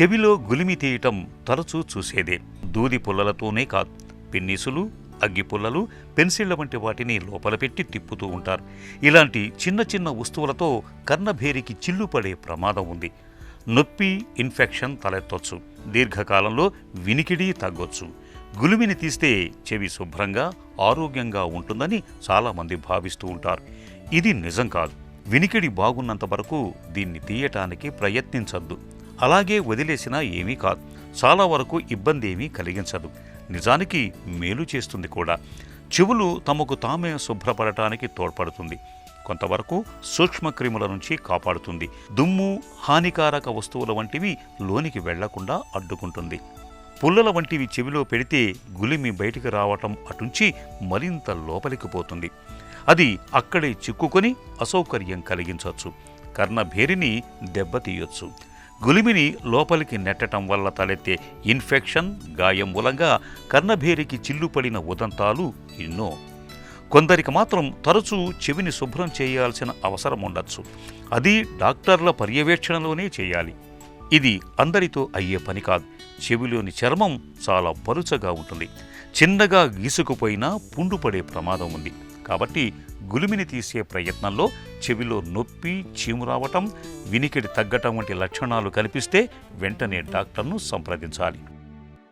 చెవిలో గులిమి తీయటం తరచూ చూసేదే. దూది పుల్లలతోనే కాదు, పిన్నీసులు, అగ్గిపుల్లలు, పెన్సిళ్ల వంటి వాటిని లోపల పెట్టి తిప్పుతూ ఉంటారు. ఇలాంటి చిన్న చిన్న వస్తువులతో కర్ణభేరికి చిల్లుపడే ప్రమాదం ఉంది. నొప్పి, ఇన్ఫెక్షన్ తలెత్తొచ్చు. దీర్ఘకాలంలో వినికిడి తగ్గొచ్చు. గులిమిని తీస్తే చెవి శుభ్రంగా, ఆరోగ్యంగా ఉంటుందని చాలామంది భావిస్తూ ఉంటారు. ఇది నిజం కాదు. వినికిడి బాగున్నంత వరకు దీన్ని తీయటానికి ప్రయత్నించద్దు. అలాగే వదిలేసినా ఏమీ కాదు. చాలా వరకు ఇబ్బంది ఏమీ కలిగించదు. నిజానికి మేలు చేస్తుంది కూడా. చెవులు తమకు తామే శుభ్రపడటానికి తోడ్పడుతుంది. కొంతవరకు సూక్ష్మక్రిముల నుంచి కాపాడుతుంది. దుమ్ము, హానికారక వస్తువుల వంటివి లోనికి వెళ్లకుండా అడ్డుకుంటుంది. పుల్లల వంటివి చెవిలో పెడితే గులిమి బయటికి రావటం అటుంచి మరింత లోపలికి పోతుంది. అది అక్కడే చిక్కుకొని అసౌకర్యం కలిగించవచ్చు. కర్ణభేరిని దెబ్బతీయొచ్చు. గులిమిని లోపలికి నెట్టడం వల్ల తలెత్తే ఇన్ఫెక్షన్, గాయం మూలంగా కర్ణభేరికి చిల్లుపడిన ఉదంతాలు ఎన్నో. కొందరికి మాత్రం తరచూ చెవిని శుభ్రం చేయాల్సిన అవసరం ఉండొచ్చు. అది డాక్టర్ల పర్యవేక్షణలోనే చేయాలి. ఇది అందరితో అయ్యే పని కాదు. చెవిలోని చర్మం చాలా పలుచగా ఉంటుంది. చిన్నగా గీసుకుపోయినా పుండుపడే ప్రమాదం ఉంది. కాబట్టి గులిమిని తీసే ప్రయత్నంలో చెవిలో నొప్పి, చీము రావటం, వినికిడి తగ్గటం వంటి లక్షణాలు కనిపిస్తే వెంటనే డాక్టర్ను సంప్రదించాలి.